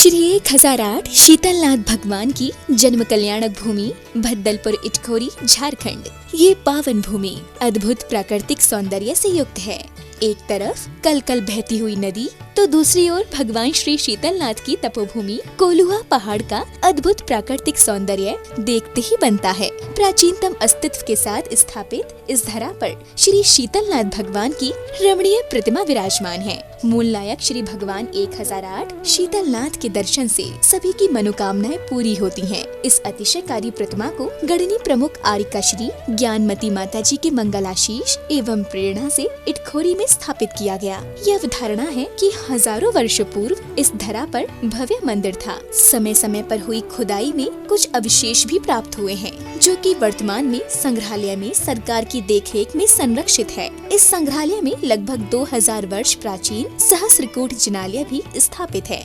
श्री 1008 शीतलनाथ भगवान की जन्म कल्याणक भूमि भद्दलपुर इटखोरी झारखंड। ये पावन भूमि अद्भुत प्राकृतिक सौंदर्य से युक्त है। एक तरफ कल कल बहती हुई नदी तो दूसरी ओर भगवान श्री शीतलनाथ की तपोभूमि कोलुआ पहाड़ का अद्भुत प्राकृतिक सौंदर्य देखते ही बनता है। प्राचीनतम अस्तित्व के साथ स्थापित इस धरा पर श्री शीतलनाथ भगवान की रमणीय प्रतिमा विराजमान है। मूल नायक श्री भगवान 1008 शीतलनाथ के दर्शन से सभी की मनोकामनाएं पूरी होती हैं। इस अतिशयकारी प्रतिमा को गढ़नी प्रमुख आरिका श्री ज्ञानमती माता जी के मंगलाशीष एवं प्रेरणा से इटखोरी में स्थापित किया गया। यह अवधारणा है कि हजारों वर्षों पूर्व इस धरा पर भव्य मंदिर था। समय समय पर हुई खुदाई में कुछ अवशेष भी प्राप्त हुए हैं, जो कि वर्तमान में संग्रहालय में सरकार की देखरेख में संरक्षित है। इस संग्रहालय में लगभग 2000 वर्ष प्राचीन सहस्त्रकूट जिनालय भी स्थापित है।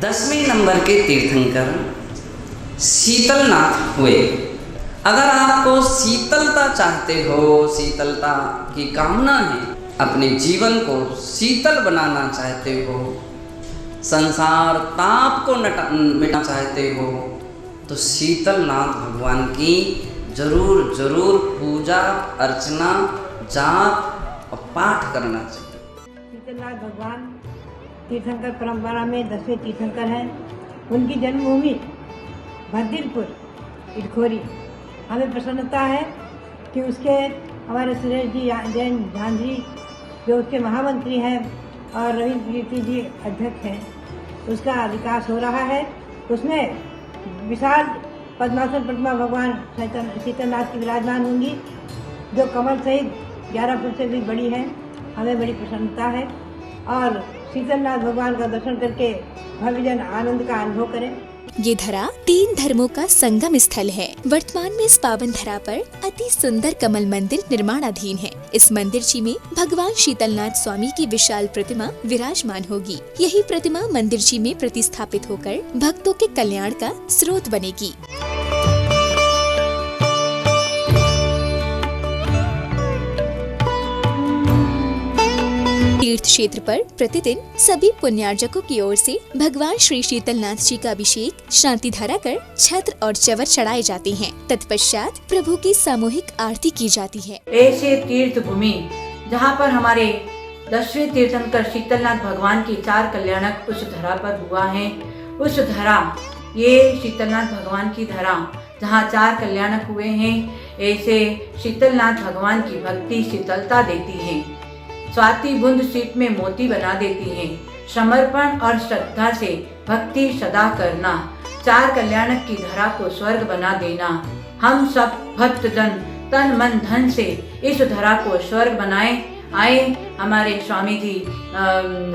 10वें नंबर के तीर्थंकर शीतलनाथ हुए। अगर आपको शीतलता चाहते हो, शीतलता की कामना है, अपने जीवन को शीतल बनाना चाहते हो, संसार ताप को मिटाना चाहते हो, तो शीतलनाथ भगवान की जरूर जरूर पूजा अर्चना जाप और पाठ करना चाहिए। शीतलनाथ भगवान तीर्थंकर परंपरा में 10वें तीर्थंकर हैं। उनकी जन्मभूमि भद्दलपुर इटखोरी। हमें प्रसन्नता है कि उसके हमारे सुरेश जी जैन झांझरी जो उसके महामंत्री हैं और रविंद्र कीर्ति जी अध्यक्ष हैं, उसका विकास हो रहा है। उसमें विशाल पद्मासन प्रतिमा भगवान शीतलनाथ की विराजमान होंगी, जो कमल सहित 11 फुट से भी बड़ी है। हमें बड़ी प्रसन्नता है और शीतलनाथ भगवान का दर्शन करके भव्यजन आनंद का अनुभव करें। ये धरा 3 धर्मों का संगम स्थल है। वर्तमान में इस पावन धरा पर अति सुंदर कमल मंदिर निर्माणाधीन है। इस मंदिर में भगवान शीतलनाथ स्वामी की विशाल प्रतिमा विराजमान होगी। यही प्रतिमा मंदिर में प्रतिस्थापित होकर भक्तों के कल्याण का स्रोत बनेगी। तीर्थ क्षेत्र पर प्रतिदिन सभी पुण्यार्जकों की ओर से भगवान श्री शीतलनाथ जी का अभिषेक शांति धारा कर छत्र और चवर चढ़ाए जाते हैं। तत्पश्चात प्रभु की सामूहिक आरती की जाती है। ऐसे तीर्थ भूमि जहाँ पर हमारे 10वें तीर्थंकर शीतलनाथ भगवान की 4 कल्याणक उस धरा पर हुआ है। उस धरा, ये शीतलनाथ भगवान की धरा जहाँ 4 कल्याणक हुए हैं, ऐसे शीतलनाथ भगवान की भक्ति शीतलता देती है। स्वाति बूंद शीत में मोती बना देती है। समर्पण और श्रद्धा से भक्ति सदा करना, 4 कल्याणक की धरा को स्वर्ग बना देना। हम सब भक्तजन तन मन धन से इस धरा को स्वर्ग बनाए। आए हमारे स्वामी जी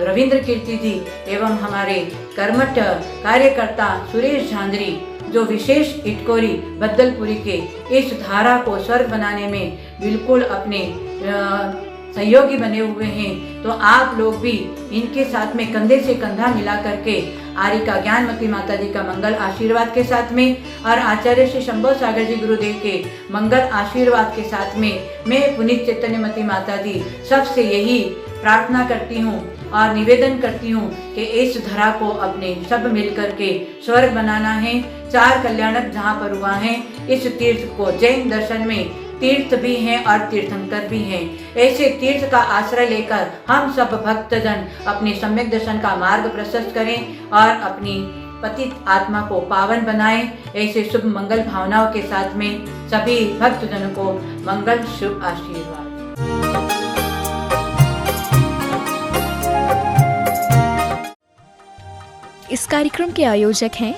रविंद्र कीर्ति जी एवं हमारे कर्मठ कार्यकर्ता सुरेश झांझरी, जो विशेष इटखोरी भद्दलपुरी के इस धारा को स्वर्ग बनाने में बिल्कुल अपने सहयोगी बने हुए हैं। तो आप लोग भी इनके साथ में कंधे से कंधा मिला करके आरिका ज्ञानमती माता जी का मंगल आशीर्वाद के साथ में और आचार्य श्री शंभो सागर जी गुरुदेव के मंगल आशीर्वाद के साथ में मैं पुनीत चैतन्यमती माता जी सबसे यही प्रार्थना करती हूँ और निवेदन करती हूँ कि इस धरा को अपने सब मिल करके स्वर्ग बनाना है। 4 कल्याणक जहाँ पर हुआ है, इस तीर्थ को जैन दर्शन में तीर्थ भी हैं और तीर्थंकर भी हैं। ऐसे तीर्थ का आश्रय लेकर हम सब भक्तजन अपने सम्यक दर्शन का मार्ग प्रशस्त करें और अपनी पतित आत्मा को पावन बनाएं। ऐसे शुभ मंगल भावनाओं के साथ में सभी भक्तजनों को मंगल शुभ आशीर्वाद। इस कार्यक्रम के आयोजक हैं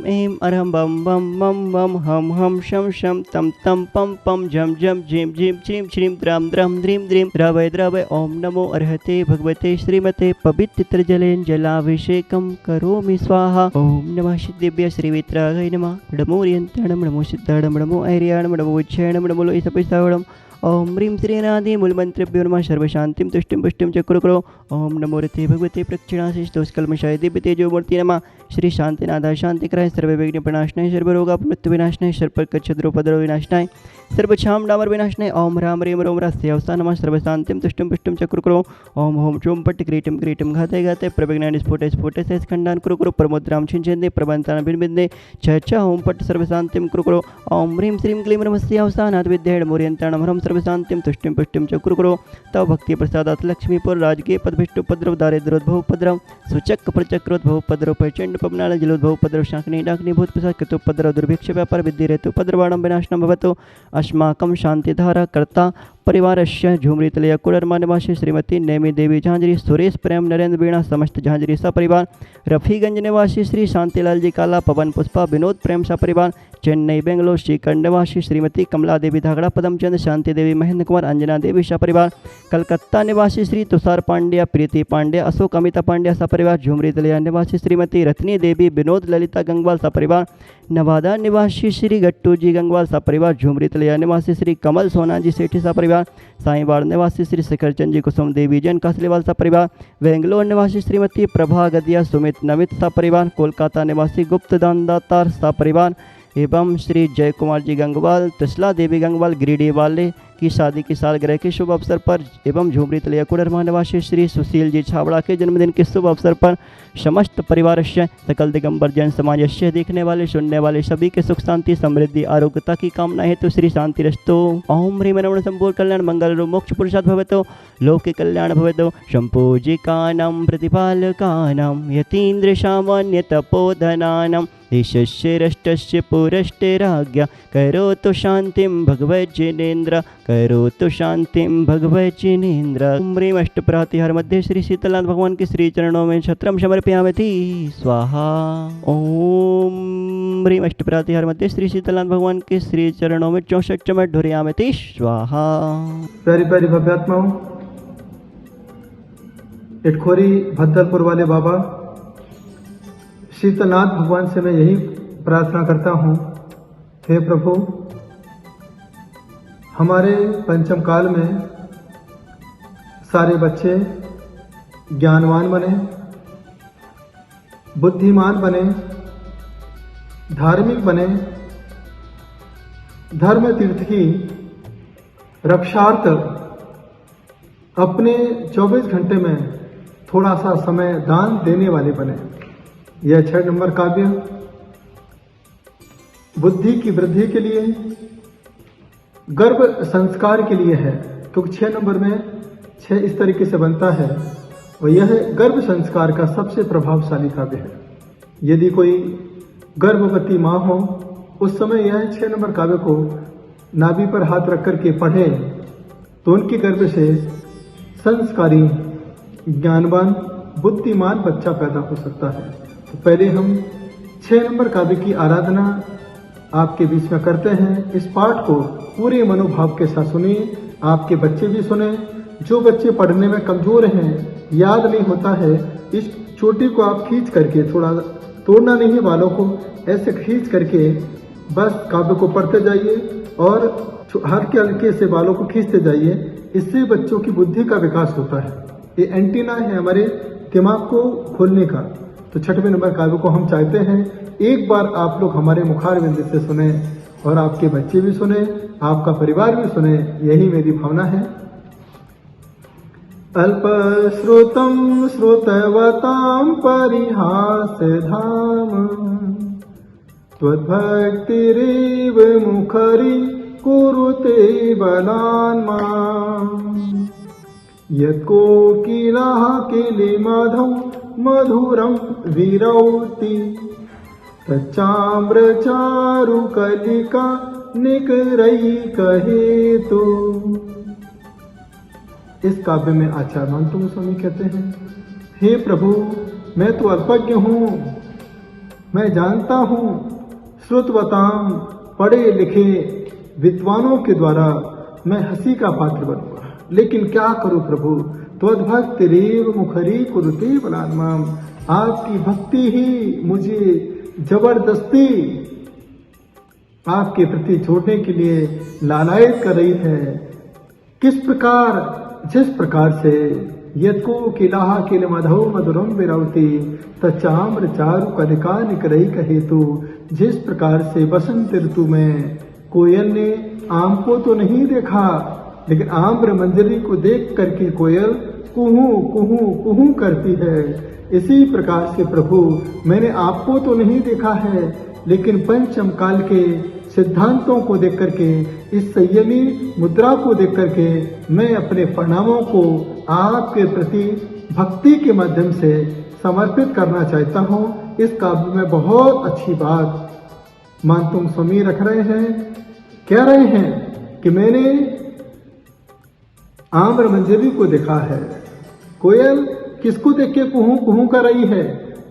एम अरहम बम बम बम बम हम हम शम शम तम तम पम पम झम झम झिम झिम श्रीम श्रीम द्राम द्राम द्रीम द्रीम द्रवय द्रवय ओम नमो अर्हते भगवते श्रीमते पवित्र जलेन जलाभिषेकम करोमि स्वाहा। ओम नमः सिद्धेभ्यः श्रीवित्रागाय नमः। नमो रियंत्रणम, नमो सिद्धाणम, नमो ऐर्याणम, नमो उच्चैणम, नमो लोहितपिस्तावणम। ओम ह्रीं श्रीनादि मूलमंत्रेभ्यो नमः सर्वशांतिं तुष्टिं पुष्टिं च कुरु कुरु। ओम नमो रते भगवते प्रक्षिणाशिष्टोष्कल्मषाय दिव्यतेजो मूर्ति नमः। श्री शांतिनाथाय शांतिकराय सर्वविघ्न प्रणाशनाय सर्वरोगापमृत्यु विनाशनाय सर्वकच्छद्रोपद्रव विनाशनाय सर्वक्षाम डामर विनाशनाय ओम राम ह्रीं रोम रस्यवसा नमः सर्वशांतिं तुष्टिं पुष्टिं च कुरु कुरु। ओम होम चोम पट्ट क्रीटिं क्रीटिं घाते घाते प्रविघ्नानि स्फोटे स्फोटे से खंडान कुरु कुरु प्रमुद्रां छिंचेन्दे प्रबंतान बिंबिंदे छ ओम पट्ट सर्वशांतिं कुरु कुरु। ओम ह्रीं श्रीं क्लीं नमस्यावसानात् विद्येण मूर्यन्ताणं हरं सर्वशांतिं तुष्टिं पुष्टिं च कुरु कुरु। तव भक्ति प्रसादात् लक्ष्मीपुर राजकीय पदभिष्टुपद्रव दारिद्रोद्भवोपद्रव सूचक प्रचक्रोद्भवोपद्रव प्रचंड पवनाल जलोद्भवोपद्रव शाकिनी डाकिनी भूतप्रसाद कृतोपद्रव दुर्भिक्ष व्यापार विद्धि हेतुपद्रवाणं विनाशनं भवतु। अस्माकं शांतिधारा कर्ता परिवारस्य झूमरीतलय कुडरमा निवासी श्रीमती नेमी देवी झांझरी सुरेश प्रेम नरेंद्र वीणा समस्त झांझरी सपरिवार रफीगंज निवासी श्री शांतिलाल जी काला पवन पुष्पा विनोद प्रेम सपरिवार चेन्नई बेंगलोर श्रीखंड निवासी श्रीमती कमला देवी धागड़ा पदमचंद शांति देवी महेंद्र कुमार अंजना देवी सपरिवार कलकत्ता निवासी श्री तुषार पांड्या प्रीति पांड्या अशोक अमिता पांड्या सपरिवार झूमरीतलया निवासी श्रीमती रत्नी देवी विनोद ललिता गंगवाल सपरिवार नवादा निवासी श्री गट्टू जी गंगवाल सपरिवार झूमरीतलया निवासी श्री कमल सोना जी सेठी सपरिवार साईबाड़ निवासी श्री शिखरचंद जी कुसुम देवी जैन कासलीवाल सपरिवार बेंगलोर निवासी श्रीमती प्रभा गदिया सुमित नमित सपरिवार कोलकाता निवासी गुप्त दानदातार सपरिवार एवं श्री जय कुमार जी गंगवाल त्रिशला देवी गंगवाल गिरिडीह वाले की शादी की सालगिरह के शुभ अवसर पर एवं झूमरीतलया कुडरमा निवासी श्री सुशील जी छाबड़ा के जन्मदिन के शुभ अवसर पर समस्त परिवार से सकल दिगंबर जैन समाज से देखने वाले सुनने वाले सभी के सुख शांति समृद्धि आरोग्यता की कामना हेतु श्री शांति रस्तो ओम ह्रीं रमण संपूर्ण कल्याण मंगल मोक्ष पुरुषार्थ भवतो लोके कल्याण भवतो शंपूजिकानां प्रतिपालकानां यतीन्द्र सामान्य तपोधनानां देशस्य राष्ट्रस्य पुरस्ते राज्ञा करोतु शांतिं भगवज्जिनेन्द्र करोतु शांतिं भगवज्जिनेन्द्र। ओम ह्रीं अष्टप्रहतिहार मध्ये श्री शीतलनाथ भगवान के श्री चरणों में छत्रम समर्पयामि स्वाहा। ओम ह्रीं अष्टप्रहतिहार मध्ये श्री शीतलनाथ भगवान के श्री चरणों में 64 चमट ढुरियामि स्वाहा। प्यारी प्यारी भव्यात्माओं, इटखोरी भद्दलपुर वाले बाबा शीतलनाथ भगवान से मैं यही प्रार्थना करता हूँ, हे प्रभु हमारे पंचम काल में सारे बच्चे ज्ञानवान बने, बुद्धिमान बने, धार्मिक बने, धर्म तीर्थ की रक्षार्थ अपने 24 घंटे में थोड़ा सा समय दान देने वाले बने। यह 6 नंबर काव्य बुद्धि की वृद्धि के लिए, गर्भ संस्कार के लिए है, क्योंकि 6 नंबर में 6 इस तरीके से बनता है और यह गर्भ संस्कार का सबसे प्रभावशाली काव्य है। यदि कोई गर्भवती माँ हो उस समय यह 6 नंबर काव्य को नाभि पर हाथ रख करके पढ़े तो उनके गर्भ से संस्कारी, ज्ञानवान, बुद्धिमान बच्चा पैदा हो सकता है। तो पहले हम 6 नंबर काव्य की आराधना आपके बीच में करते हैं। इस पाठ को पूरे मनोभाव के साथ सुनिए, आपके बच्चे भी सुने। जो बच्चे पढ़ने में कमजोर हैं, याद नहीं होता है, इस चोटी को आप खींच करके, थोड़ा तोड़ना नहीं है बालों को, ऐसे खींच करके बस काव्य को पढ़ते जाइए और हल्के हल्के से बालों को खींचते जाइए। इससे बच्चों की बुद्धि का विकास होता है। ये एंटीना है हमारे दिमाग को खोलने का। तो 6वें नंबर काव्य को हम चाहते हैं एक बार आप लोग हमारे मुखारविंद से सुने और आपके बच्चे भी सुने, आपका परिवार भी सुने, यही मेरी भावना है। अल्प श्रुतं श्रुतवतां परिहास धाम त्वद्भक्तिरेव मुखरी कुरुते बलान्मा यत्कोकिलाः किलिमधौ मधुरं विरौति तच्चाम्रचारु कलिका निकरैकहेतु। इस काव्य में आचार्य मानतुंग स्वामी कहते हैं, हे प्रभु मैं तो अल्पज्ञ हूँ, मैं जानता हूँ श्रुतवताम पढ़े लिखे विद्वानों के द्वारा मैं हंसी का पात्र बनूंगा, लेकिन क्या करूं प्रभु, त्वद्भक्तिरेव मुखरी कुरुते बलान्माम, आपकी भक्ति ही मुझे जबरदस्ती आपके प्रति जोड़ने के लिए लालायित कर रही है। किस प्रकार, जिस प्रकार से यत्को किलाहा किल मधो मधुरम विरवती तचाम्र चारु कनिका निकरई कहेतु, जिस प्रकार से बसंत ऋतु में कोयल ने आम को तो नहीं देखा, लेकिन आम्र मंजरी को देख करके कोयल कुहू कुहू कुहू करती है, इसी प्रकार से प्रभु मैंने आपको तो नहीं देखा है, लेकिन पंचम काल के सिद्धांतों को देख करके, इस संयमी मुद्रा को देख करके मैं अपने प्रणामों को आपके प्रति भक्ति के माध्यम से समर्पित करना चाहता हूँ। इस काव्य में बहुत अच्छी बात मानतुंग स्वामी रख रहे हैं, कह रहे हैं कि मैंने आम्र मंजरी को देखा है। कोयल किसको देख के कुहू कुहू कर रही है?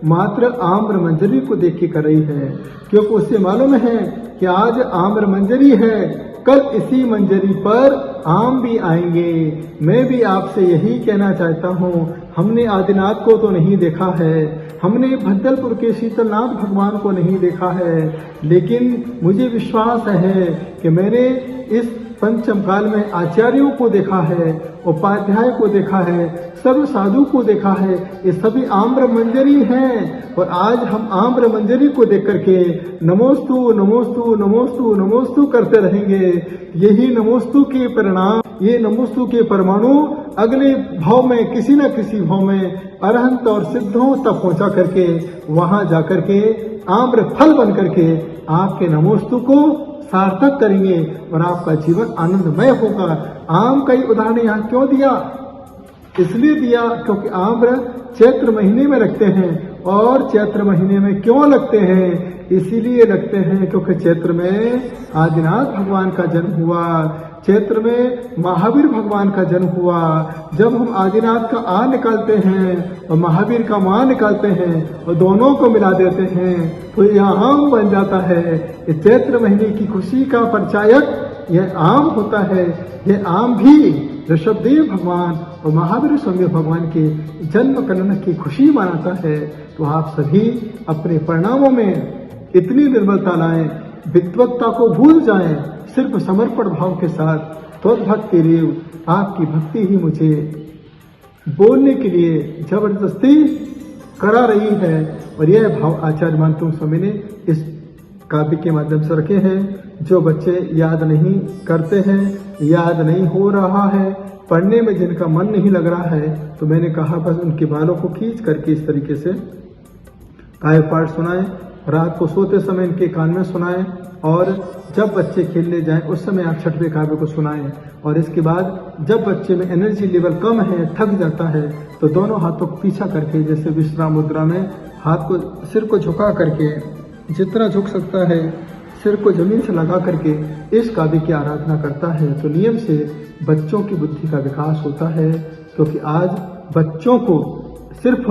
मात्र आम्र मंजरी को देख के कर रही है, क्योंकि उसे मालूम है कि आज आम्र मंजरी है, कल इसी मंजरी पर आम भी आएंगे। मैं भी आपसे यही कहना चाहता हूँ, हमने आदिनाथ को तो नहीं देखा है, हमने भद्दलपुर के शीतलनाथ भगवान को नहीं देखा है, लेकिन मुझे विश्वास है कि मैंने इस पंचम काल में आचार्यों को देखा है, उपाध्याय को देखा है, सर्व साधु को देखा है, ये सभी आम्र मंजरी हैं। और आज हम आम्र मंजरी को देख करके नमोस्तु नमोस्तु नमोस्तु नमोस्तु करते रहेंगे। यही नमोस्तु के परिणाम, ये नमोस्तु के परमाणु अगले भाव में किसी न किसी भाव में अरहंत और सिद्धों तक पहुंचा करके वहां जाकर के आम्र फल बन करके आपके नमोस्तु को सार्थक करेंगे और आपका जीवन आनंदमय होगा। आम का ही उदाहरण यहाँ क्यों दिया? इसलिए दिया क्योंकि आम्र चैत्र महीने में लगते हैं। और चैत्र महीने में क्यों लगते हैं? इसीलिए लगते हैं क्योंकि चैत्र में आदिनाथ भगवान का जन्म हुआ, चैत्र में महावीर भगवान का जन्म हुआ। जब हम आदिनाथ का आ निकालते हैं और महावीर का माँ निकालते हैं और दोनों को मिला देते हैं तो यह आम बन जाता है। ये चैत्र महीने की खुशी का परिचायक यह आम होता है। यह आम भी ऋषभदेव भगवान और महावीर स्वामी भगवान के जन्म कलन की खुशी मनाता है। तो आप सभी अपने परिणामों में इतनी निर्मलता लाएं, विद्वत्ता को भूल जाएं, सिर्फ समर्पण भाव के साथ त्वद्भक्ति रेव, आपकी भक्ति ही मुझे बोलने के लिए जबरदस्ती करा रही है। और यह भाव आचार्य मानतुंग स्वामी ने इस काव्य के माध्यम से रखे हैं। जो बच्चे याद नहीं करते हैं, याद नहीं हो रहा है, पढ़ने में जिनका मन नहीं लग रहा है, तो मैंने कहा बस उनके बालों को खींच करके इस तरीके से काव्य पाठ सुनाएं, रात को सोते समय इनके कान में सुनाएं, और जब बच्चे खेलने जाएं उस समय आप छठवें काव्य को सुनाएं। और इसके बाद जब बच्चे में एनर्जी लेवल कम है, थक जाता है, तो दोनों हाथों को पीछा करके जैसे विश्राम मुद्रा में हाथ को सिर को झुका करके, जितना झुक सकता है सिर को जमीन से लगा करके इस काव्य की आराधना करता है तो नियम से बच्चों की बुद्धि का विकास होता है। क्योंकि आज बच्चों को सिर्फ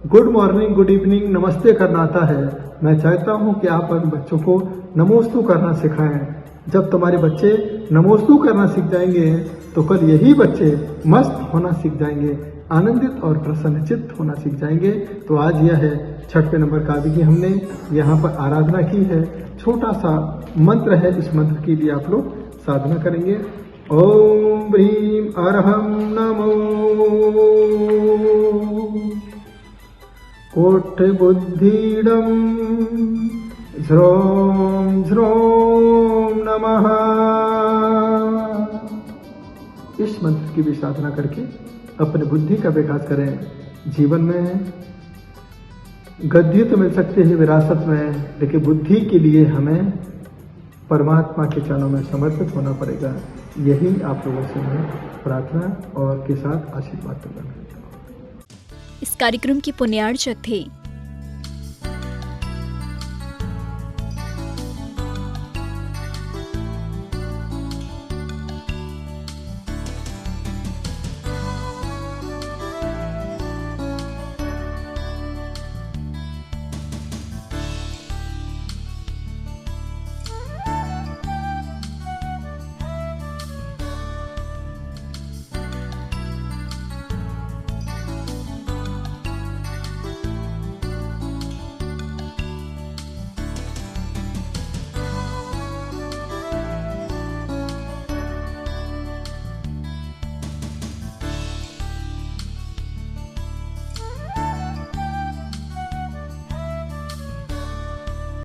गुड मॉर्निंग, गुड इवनिंग, नमस्ते करना आता है। मैं चाहता हूं कि आप अपने बच्चों को नमोस्तु करना सिखाएं। जब तुम्हारे बच्चे नमोस्तु करना सीख जाएंगे तो कल यही बच्चे मस्त होना सीख जाएंगे, आनंदित और प्रसन्नचित्त होना सीख जाएंगे। तो आज यह है छठवें नंबर काव्य की हमने यहाँ पर आराधना की है। छोटा सा मंत्र है, इस मंत्र के लिए आप लोग साधना करेंगे। ओम ह्रीं अरहं नमो कोट बुद्धिडम ध्रोम ध्रोम नमः। इस मंत्र की भी साधना करके अपने बुद्धि का विकास करें। जीवन में गद्दी तो मिल सकते हैं विरासत में, लेकिन बुद्धि के लिए हमें परमात्मा के चरणों में समर्पित होना पड़ेगा। यही आप लोगों से मैं प्रार्थना और के साथ आशीर्वाद प्रदान करता हूँ। इस कार्यक्रम के पुण्यार्चक थे